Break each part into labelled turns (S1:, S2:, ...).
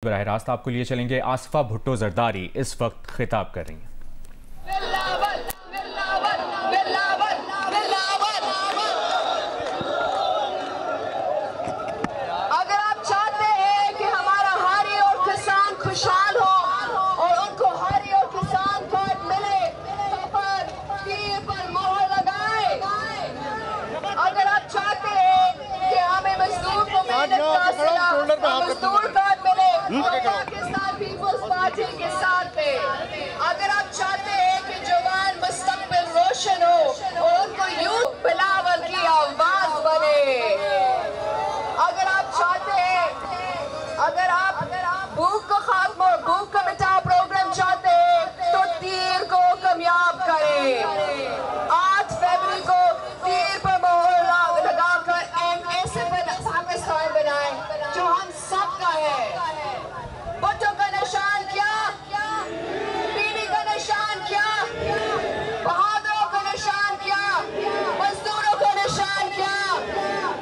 S1: बराह रास्त आपको लिए चलेंगे। आसिफा भुट्टो जरदारी इस वक्त खिताब कर रही हैं।
S2: अगर आप चाहते हैं कि हमारा हारी और किसान खुशहाल हो और उनको हारी और किसान कार्ड मिले तो पर तीर पर मोहर लगाए। अगर आप चाहते हैं कि हमें मजदूर को मेहनत का सिला मजदूर कार्ड मिले तो पाकिस्तान पीपल्स पार्टी के साथ में। अगर आप चाहते हैं कि जवान मुस्तकबिल रोशन हो और उनको यूथ बिलावल की आवाज बने। अगर आप चाहते हैं, अगर आप भूख को खात्मा और भूख का मिटाव प्रोग्राम चाहते हैं तो तीर को कामयाब करें। 8 फरवरी को तीर पर मोहर लगाकर एक ऐसे पाकिस्तान बनाए जो हम सबका है। भुट्टो का निशान क्या? बीवी का निशान क्या? बहादुरों का निशान क्या? मजदूरों का निशान क्या?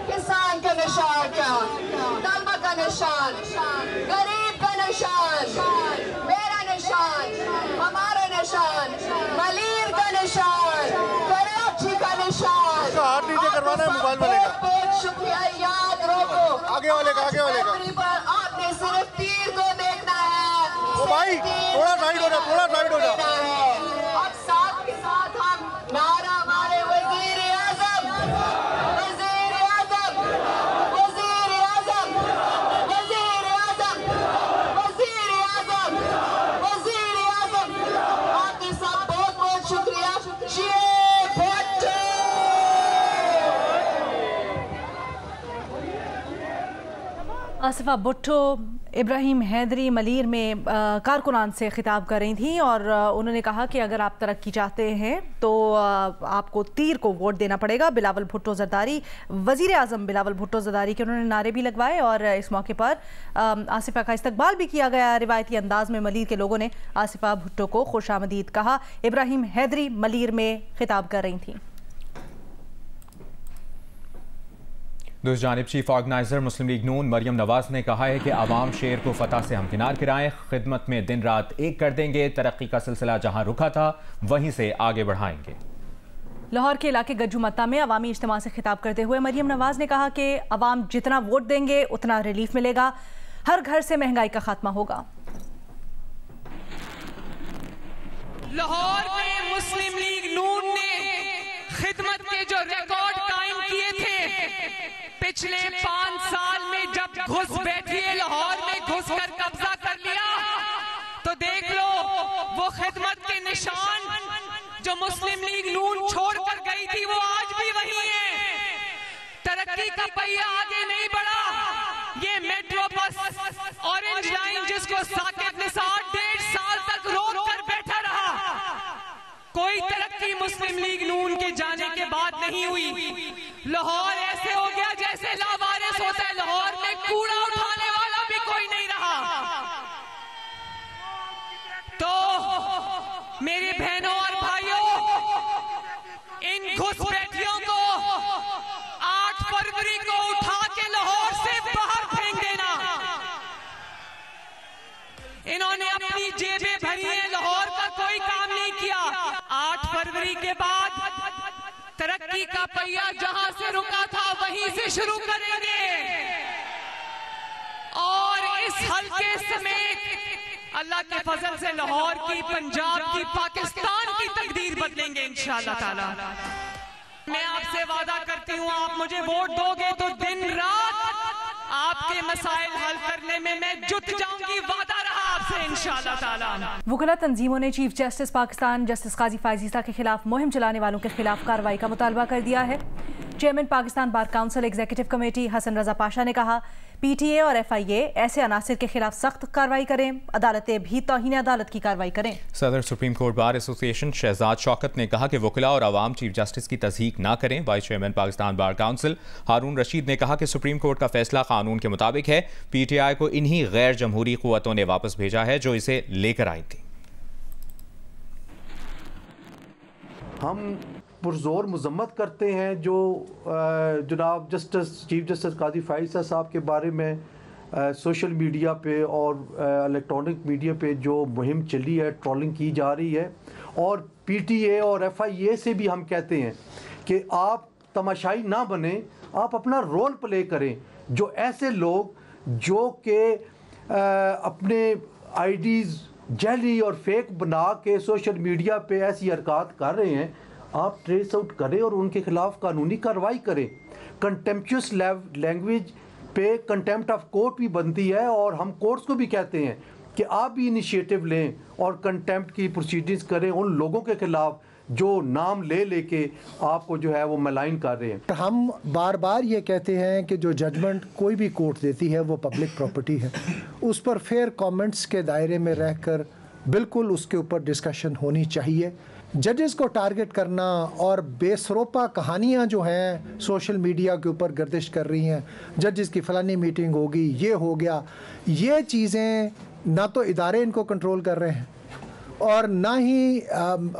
S2: किसान का निशान क्या? तलबा का निशान, गरीब का निशान, मेरा निशान, हमारा निशान, मलीर का निशान, कराची का निशान।
S3: हाथ नीचे करवाना है मोबाइल वाले का।
S2: बहुत शुक्रिया। याद रखो
S3: आगे वाले का
S2: आपने सिर्फ तीर को देखना है।
S3: ओ भाई थोड़ा साइड हो जा, थोड़ा साइड हो जा।
S2: अब साथ के साथ हम नारा मारे वजीर आजम, वजीर आजम, वजीर आजम, वजीर आजम, वजीर आजम, वजीर आजम। आपके साथ बहुत बहुत शुक्रिया। भुट्टो
S4: आसिफा भुट्टो इब्राहिम हैदरी मलीर में कारकुनान से खिताब कर रही थी और उन्होंने कहा कि अगर आप तरक्की चाहते हैं तो आपको तीर को वोट देना पड़ेगा। बिलावल भुट्टो जरदारी, वज़ीर आज़म बिलावल भुट्टो जरदारी के उन्होंने नारे भी लगवाए और इस मौके पर आसिफा का इस्तकबाल भी किया गया। रिवायती अंदाज में मलीर के लोगों ने आसिफा भुट्टो को खुशामदीद कहा। इब्राहिम हैदरी मलीर में खिताब कर रही थी।
S1: दूसरी जानिब चीफ ऑर्गेनाइजर मुस्लिम लीग नून मरियम नवाज ने कहा है कि आवाम शेर को फतह से हमकिनार कराएं, खिदमत में दिन रात एक कर देंगे, तरक्की का सिलसिला जहां रुका था वहीं से आगे बढ़ाएंगे।
S4: लाहौर के इलाके गज्जू मत्ता में अवामी इज्तिमा से खिताब करते हुए मरियम नवाज ने कहा कि अवाम जितना वोट देंगे उतना रिलीफ मिलेगा, हर घर से महंगाई का खात्मा होगा।
S5: लाहौर में मुस्लिम लीग नून ने खिदमत के जो रिकॉर्ड कायम किए थे पिछले 5 साल में, जब घुस बैठी है लाहौर में, घुस कर कब्जा कर लिया, तो देख लो वो खिदमत के निशान जो मुस्लिम लीग नून छोड़ कर गई थी वो आज भी वही है। तरक्की का पहिया आगे नहीं बढ़ा। ये मेट्रो बस ऑरेंज लाइन जिसको साकिब निसार 1.5 साल तक रोक कर बैठा रहा, कोई तरक्की मुस्लिम लीग नून के जाने के बाद नहीं हुई। लाहौर ऐसे हो गया जैसे लावारिस होता है। लाहौर में कूड़ा उठाने वाला भी कोई नहीं रहा। तो मेरे बहनों और भाइयों, इन घुसपैठियों को 8 फरवरी को उठा के लाहौर से बाहर फेंक देना। इन्होंने अपनी जेबें भरी हैं, लाहौर का कोई काम नहीं किया। 8 फरवरी के बाद तरक्की का पहिया जहां से रुका था वहीं से शुरू करेंगे और इस हल्के समेत अल्लाह के फजल से लाहौर की, पंजाब की, पाकिस्तान की तकदीर बदलेंगे इंशाअल्लाह ताला। मैं आपसे वादा करती हूँ, आप मुझे वोट दोगे तो दिन रात आपके मसाइल हल करने में मैं जुट जाऊंगी। वादा रहा आपसे इंशाअल्लाह ताला।
S4: वकला तंजीमों ने चीफ जस्टिस पाकिस्तान जस्टिस काजी फायजीसा के खिलाफ मुहिम चलाने वालों के खिलाफ कार्रवाई का मुतालबा कर दिया है। Chairman Pakistan bar council executive committee Hasan Raza Pasha ने कहा, PTA और FIA ऐसे अनासिर के खिलाफ सख्त कार्रवाई करें, अदालतें भी तौहीन अदालत की कार्रवाई करें।
S1: सदर supreme court bar association Shahzad Shaukat ने कहा कि वकला और आवाम चीफ जस्टिस की तस्दीक ना करें। Vice chairman Pakistan bar council Haroon Rashid ने कहा कि सुप्रीम कोर्ट का फैसला कानून के मुताबिक है। PTI को इन्हीं गैर जमहूरी कुव्वतों ने वापस भेजा है जो इसे लेकर आई थी।
S6: हम पुरजोर मजम्मत करते हैं जो जनाब चीफ जस्टिस काजी फायजीसा साहब के बारे में सोशल मीडिया पे और इलेक्ट्रॉनिक मीडिया पे जो मुहिम चली है, ट्रोलिंग की जा रही है, और PTA और FIA से भी हम कहते हैं कि आप तमाशाई ना बने, आप अपना रोल प्ले करें। जो ऐसे लोग जो कि अपने आईडीज़ जाली और फेक बना के सोशल मीडिया पे ऐसी हरकत कर रहे हैं, आप ट्रेस आउट करें और उनके खिलाफ कानूनी कार्रवाई करें। कंटेम्पचुअस लैंग्वेज पे कंटेम्प्ट ऑफ कोर्ट भी बनती है, और हम कोर्ट्स को भी कहते हैं कि आप भी इनिशिएटिव लें और कंटेम्प्ट की प्रोसीडिंग्स करें उन लोगों के खिलाफ जो नाम लेके आपको जो है वो मलाइन कर रहे हैं।
S7: हम बार बार ये कहते हैं कि जो जजमेंट कोई भी कोर्ट देती है वो पब्लिक प्रॉपर्टी है, उस पर फेयर कमेंट्स के दायरे में रहकर बिल्कुल उसके ऊपर डिस्कशन होनी चाहिए। जजेस को टारगेट करना और बेसरोपा कहानियाँ जो हैं सोशल मीडिया के ऊपर गर्दिश कर रही हैं, जजेस की फ़लानी मीटिंग होगी, ये हो गया, ये चीज़ें ना तो इदारे इनको कंट्रोल कर रहे हैं और ना ही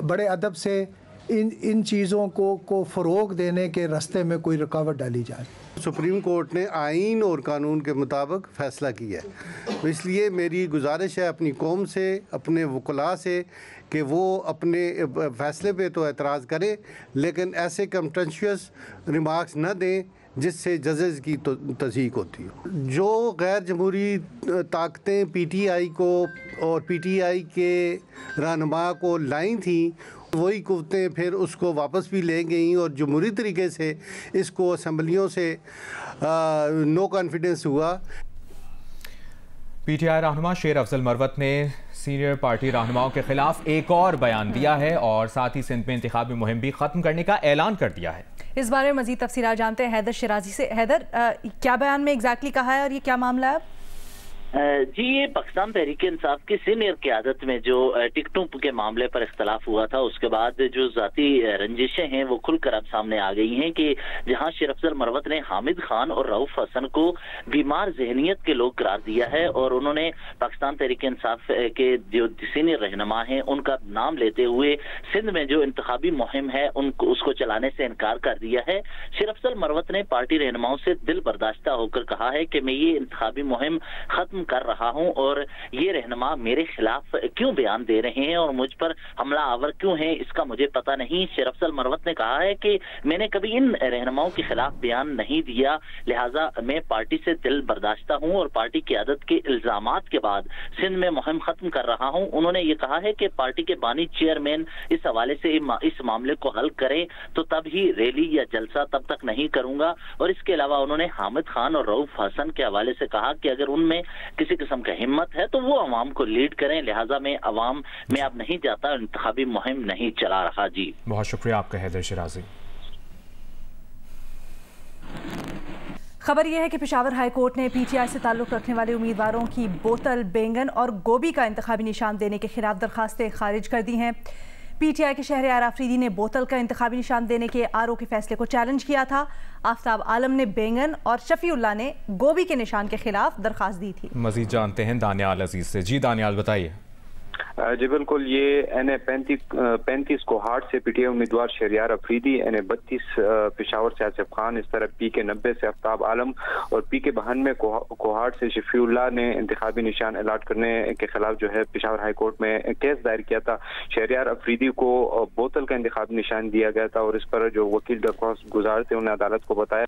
S7: बड़े अदब से इन चीज़ों को फ़रोग देने के रास्ते में कोई रुकावट डाली जाए।
S8: सुप्रीम कोर्ट ने आइन और कानून के मुताबिक फ़ैसला किया है, तो इसलिए मेरी गुजारिश है अपनी कौम से, अपने वकला से, कि वो अपने फ़ैसले पे तो एतराज़ करें, लेकिन ऐसे कंटेंशियस रिमार्क्स न दें जिससे जजेस की तो तज़हीक होती है। जो गैर जमहूरी ताकतें PTI को और PTI के रहनुमा को लाई थी, वही कुव्वतें फिर उसको वापस भी ले गई और जमहूरी तरीके से इसको असम्बलियों से नो कॉन्फिडेंस हुआ।
S1: PTI रहनुमा शेर अफजल मरवत ने सीनियर पार्टी रहनुमाओं के खिलाफ एक और बयान दिया है और साथ ही सिंध में इंतखाबी मुहिम भी खत्म करने का ऐलान कर दिया है।
S4: इस बारे में मजीद तफसीलात जानते हैं हैदर शिराजी से। हैदर, क्या बयान में एग्जैक्टली कहा है और ये क्या मामला है?
S9: जी, ये पाकिस्तान तहरीक इंसाफ की सीनियर क़यादत में जो टिकटों के मामले पर इख्तलाफ हुआ था, उसके बाद जो ज़ाती रंजिशें हैं वो खुलकर अब सामने आ गई हैं कि जहां शेर अफजल मरवत ने हामिद खान और रऊफ हसन को बीमार जहनीत के लोग करार दिया है और उन्होंने पाकिस्तान तहरीक इंसाफ के जो सीनियर रहनुमा हैं उनका नाम लेते हुए सिंध में जो इंतखाबी मुहिम है उसको चलाने से इनकार कर दिया है। शेर अफजल मरवत ने पार्टी रहनुमाओं से दिल बर्दाश्ता होकर कहा है कि मैं ये इंतखाबी मुहिम खत्म कर रहा हूं और ये रहनुमा मेरे खिलाफ क्यों बयान दे रहे हैं और मुझ पर हमला आवर क्यों है, इसका मुझे पता नहीं। शेर अफजल मरवत ने कहा है कि मैंने कभी इन रहनुमाओं के खिलाफ बयान नहीं दिया, लिहाजा मैं पार्टी से दिल बर्दाश्ता हूं और पार्टी क़यादत के इल्जामात के बाद सिंध में मुहिम खत्म कर रहा हूं। उन्होंने ये कहा है कि पार्टी के बानी चेयरमैन इस हवाले से इस मामले को हल करें तो तब ही रैली या जलसा, तब तक नहीं करूंगा। और इसके अलावा उन्होंने हामिद खान और रऊफ हसन के हवाले से कहा कि अगर उनमें किसी किस्म का हिम्मत है तो वो अवाम को लीड करें, लिहाजा मैं अवाम में अब नहीं जाता, इंतखाबी मुहिम नहीं चला रहा। जी, बहुत
S1: शुक्रिया आपका हैदर शिराजी।
S4: खबर यह है कि पेशावर हाई कोर्ट ने PTI से ताल्लुक़ रखने वाले उम्मीदवारों की बोतल, बैंगन और गोभी का इंतखाबी निशान देने के खिलाफ दरखास्तें खारिज कर दी हैं। PTI के शहर आर आफरीदी ने बोतल का इंतखाबी निशान देने के RO के फैसले को चैलेंज किया था। आफ्ताब आलम ने बैंगन और शफीउल्लाह ने गोभी के निशान के खिलाफ दरखास्त दी थी। मजीद जानते हैं दानियाल अजीज से। जी दानियाल, बताइए।
S10: जी बिल्कुल, ये NA 35 कोहाट से PTI उम्मीदवार शहरियार अफरीदी, NA 32 पेशावर से आसिफ खान, इस तरह PK 90 से आफ्ताब आलम और PK 92 कोहाट से शफीउल्लाह ने इंतखाबी निशान अलाट करने के खिलाफ जो है पेशावर हाई कोर्ट में केस दायर किया था। शहरियार अफरीदी को बोतल का इंतखाबी निशान दिया गया था और इस पर जो वकील दरख्वास्त गुजार थे उन्होंने अदालत को बताया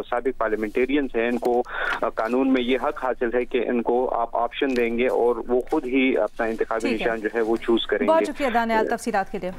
S10: साबिक पार्लियामेंटेरियंस हैं, इनको कानून में ये हक हासिल है कि इनको आप ऑप्शन देंगे और वो खुद ही अपना इंतखाबी निशान जो है वो चूज करेंगे।
S4: बहुत शुक्रिया दानियाल तफसीलात के लिए।